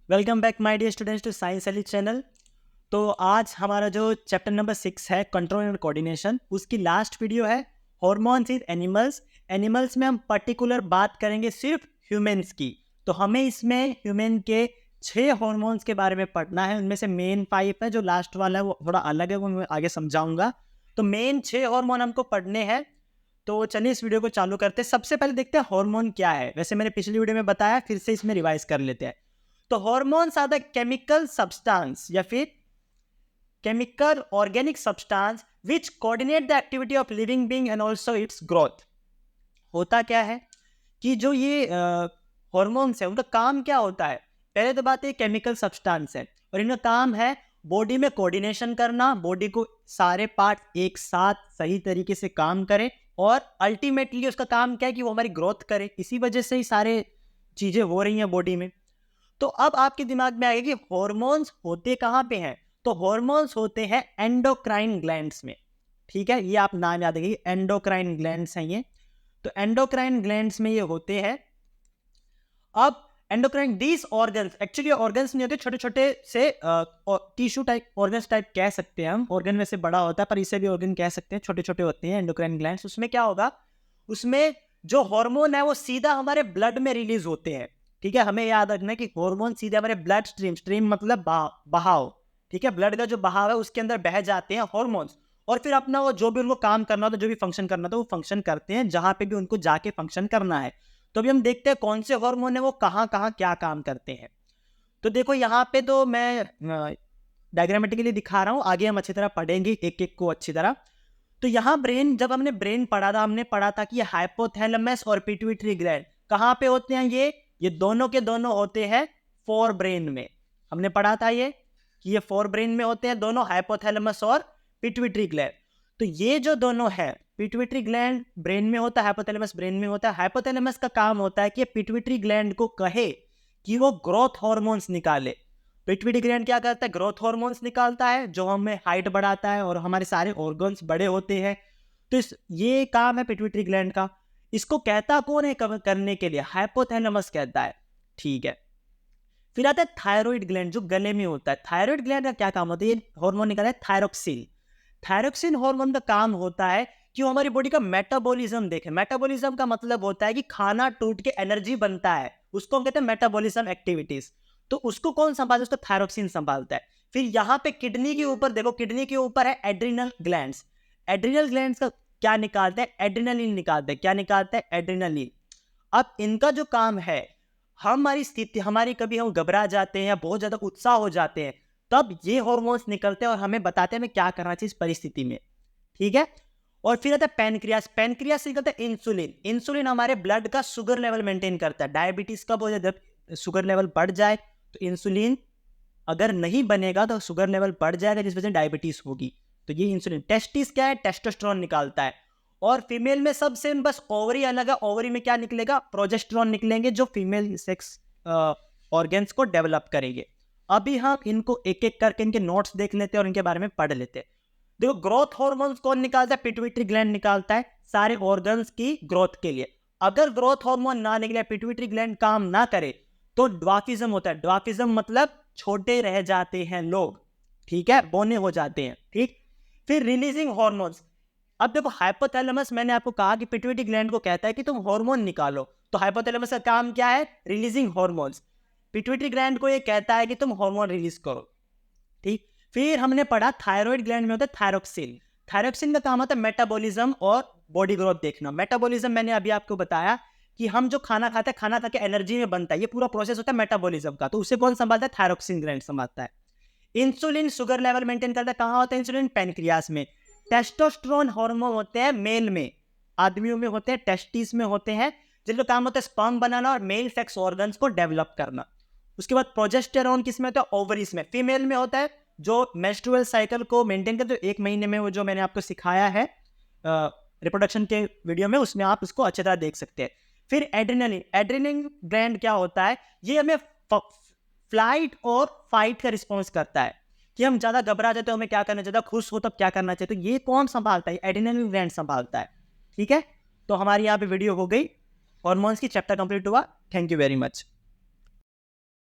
Welcome back my dear students to science Ellie channel. तो आज हमारा जो चैप्टर नंबर 6 है कंट्रोल एंड कोऑर्डिनेशन, उसकी लास्ट वीडियो है हॉर्मोन्स इन एनिमल्स। एनिमल्स में हम पर्टिकुलर बात करेंगे सिर्फ ह्यूमंस की। तो हमें इसमें ह्यूमन के 6 हॉर्मोन्स के बारे में पढ़ना है। उनमें से मेन 5 है, जो लास्ट वाला है वो थोड़ा अलग है, वो मैं आगे समझाऊंगा। तो मेन 6 हार्मोन हमको पढ़ने हैं। तो चलिए इस वीडियो को चालू करते हैं। सबसे पहले देखते हैं हार्मोन क्या है। वैसे मैंने पिछली वीडियो में बताया, फिर से इसमें रिवाइज कर लेते हैं। तो hormones are the chemical substance या फिर chemical organic substance which coordinate the activity of living being and also its growth. होता क्या है कि जो ये हॉर्मोन्स है उनका काम क्या होता है। पहले तो बात है केमिकल सब्सटेंस है और इनका काम है बॉडी में कोऑर्डिनेशन करना, बॉडी को सारे पार्ट एक साथ सही तरीके से काम करें और अल्टीमेटली उसका काम क्या है कि वो हमारी ग्रोथ करे। इसी वजह से ही सारे चीजें हो रही हैं बॉडी में। तो अब आपके दिमाग में आएगा कि हॉर्मोन्स होते कहाँ पे हैं। तो हॉर्मोन्स होते हैं एंडोक्राइन ग्लैंड्स में। ठीक है, ये आप नाम याद रखिए, एंडोक्राइन ग्लैंड्स हैं ये। तो एंडोक्राइन ग्लैंड्स में ये होते हैं। अब endocrine these organs, actually organs नहीं होते, छोटे छोटे से टिश्यू टाइप ऑर्गन्स टाइप कह सकते हैं हम। ऑर्गन वैसे बड़ा होता है पर इसे भी ऑर्गन कह सकते हैं, छोटे छोटे होते हैं एंडोक्राइन ग्लैंड्स। उसमें क्या होगा, उसमें जो हार्मोन है वो सीधा हमारे ब्लड में रिलीज होते हैं। ठीक है, हमें याद रखना है कि हार्मोन सीधे हमारे ब्लड स्ट्रीम, स्ट्रीम मतलब बहाव, ठीक है, ब्लड का जो बहाव है उसके अंदर बह जाते हैं हार्मोन्स। और फिर अपना वो जो भी उनको काम करना होता है, जो भी फंक्शन करना था वो फंक्शन करते हैं जहां पे भी उनको जाके फंक्शन करना है। तो अभी हम देखते हैं कौन से हार्मोन है वो कहाँ कहाँ क्या काम करते हैं। तो देखो यहाँ पे तो मैं डायग्रामेटिकली दिखा रहा हूँ, आगे हम अच्छी तरह पढ़ेंगे एक एक को अच्छी तरह। तो यहाँ ब्रेन, जब हमने ब्रेन पढ़ा था, हमने पढ़ा था कि ये हाइपोथैलेमस और पिट्यूटरी ग्लैंड कहाँ पे होते हैं। ये दोनों के दोनों होते हैं फोर ब्रेन में। हमने पढ़ा था ये कि ये फोर ब्रेन में होते हैं दोनों, हाइपोथैलेमस और पिट्यूटरी ग्लैंड। तो ये जो दोनों है, पिट्यूटरी ग्लैंड ब्रेन में होता है, हाइपोथैलेमस ब्रेन में होता है। हाइपोथैलेमस का काम होता है कि पिट्यूटरी ग्लैंड को कहे कि वो ग्रोथ हार्मोन्स निकाले। पिट्यूटरी ग्लैंड क्या करता है, ग्रोथ हार्मोन्स निकालता है जो हमें हाइट बढ़ाता है और हमारे सारे ऑर्गन्स बड़े होते हैं। तो ये काम है पिट्यूटरी ग्लैंड का। इसको कहता कौन है करने के लिए, हाइपोथैलेमस कहता है। ठीक है, फिर आता है थायराइड ग्लैंड जो गले में होता है। थायराइड ग्लैंड का क्या काम होता है, ये हार्मोन निकाला है थायरोक्सिन। थायरोक्सिन हार्मोन का काम होता है कि वो हमारी बॉडी का मेटाबॉलिज्म देखे। मेटाबॉलिज्म का मतलब होता है कि खाना टूट के एनर्जी बनता है, उसको हम कहते हैं मेटाबॉलिज्म एक्टिविटीज। तो उसको कौन संभालता है, उसको थायरोक्सिन संभालता है। फिर यहाँ पे किडनी के ऊपर देखो, किडनी के ऊपर है एड्रिनल ग्लैंड्स। एड्रिनल ग्लैंड्स का क्या निकालते हैं, एड्रिनलिन निकालते हैं। क्या निकालते हैं, एड्रिनलिन। अब इनका जो काम है, हमारी स्थिति, हमारी कभी हम घबरा जाते हैं या बहुत ज्यादा उत्साह हो जाते हैं, तब ये हार्मोन्स निकलते हैं और हमें बताते हैं हमें क्या करना चाहिए इस परिस्थिति में। ठीक है, और फिर आता है पैनक्रियास। पैनक्रियास से निकलता है इंसुलिन। इंसुलिन हमारे ब्लड का शुगर लेवल मेंटेन करता है। डायबिटीज कब हो जाए, जब शुगर लेवल बढ़ जाए तो इंसुलिन अगर नहीं बनेगा तो शुगर लेवल बढ़ जाएगा, जिस वजह से डायबिटीज होगी। तो ये इंसुलिन। टेस्टिस क्या है, टेस्टोस्टेरोन निकालता है। और फीमेल में सब सेम, बस ओवरी अलग है। ओवरी में क्या निकलेगा, प्रोजेस्टेरोन निकलेंगे जो फीमेल सेक्स ऑर्गन्स को डेवलप करेंगे। अभी हम इनको एक एक करके इनके नोट्स देख लेते हैं और इनके बारे में पढ़ लेते हैं। देखो, ग्रोथ हार्मोन्स कौन निकालता है, पिट्यूटरी ग्लैंड निकालता है सारे ऑर्गन्स की ग्रोथ के लिए। अगर ग्रोथ हार्मोन ना निकले, पिट्यूटरी ग्लैंड काम ना करे, तो ड्वार्फिज्म होता है। ड्वार्फिज्म मतलब छोटे रह जाते हैं लोग। ठीक है, बौने हो जाते हैं। ठीक, फिर रिलीजिंग हार्मोन्स। अब देखो, हाइपोथैलेमस, मैंने आपको कहा कि पिट्यूटरी ग्लैंड को कहता है कि तुम हार्मोन निकालो। तो हाइपोथैलेमस का काम क्या है, रिलीजिंग हार्मोन्स। पिट्यूटरी ग्लैंड को ये कहता है कि तुम हार्मोन रिलीज करो। ठीक, फिर हमने पढ़ा थायराइड ग्लैंड में होता है थायरोक्सिन। थायरोक्सिन का काम होता है मेटाबॉलिज्म और बॉडी ग्रोथ देखना। मेटाबॉलिज्म मैंने अभी आपको बताया कि हम जो खाना खाते हैं, खाना खा के एनर्जी में बनता है, ये पूरा प्रोसेस होता है मेटाबॉलिज्म का। तो उसे कौन संभालता है, थायरोक्सिन ग्लैंड संभालता है। इंसुलिन शुगर लेवल मेंटेन करता है। कहाँ होता है इंसुलिन, पैनक्रियास में। टेस्टोस्टेरोन हार्मोन होते हैं मेल में, आदमियों में होते हैं, टेस्टिस में होते हैं, जिनका काम होता है स्पर्म बनाना और मेल सेक्स ऑर्गन्स को डेवलप करना। उसके बाद प्रोजेस्टेरोन किस में होता है, ओवरीज में। फीमेल में होता है जो मेंस्ट्रुअल साइकिल को मेंटेन करते हैं। 1 महीने में वो जो मैंने आपको सिखाया है रिप्रोडक्शन के वीडियो में, उसमें आप उसको अच्छी तरह देख सकते हैं। फिर एड्रेनलिन। एड्रेनलिन ग्लैंड क्या होता है, ये हमें फ्लाइट और फाइट का रिस्पॉन्स करता है कि हम ज्यादा घबरा जाते हो हमें क्या करना चाहिए, खुश हो तब क्या करना चाहिए। तो ये कौन संभालता है, एड्रेनलिन ग्लैंड संभालता है। ठीक है, तो हमारी यहाँ पे वीडियो हो गई, हॉर्मोन्स की चैप्टर कंप्लीट हुआ। Thank you very much.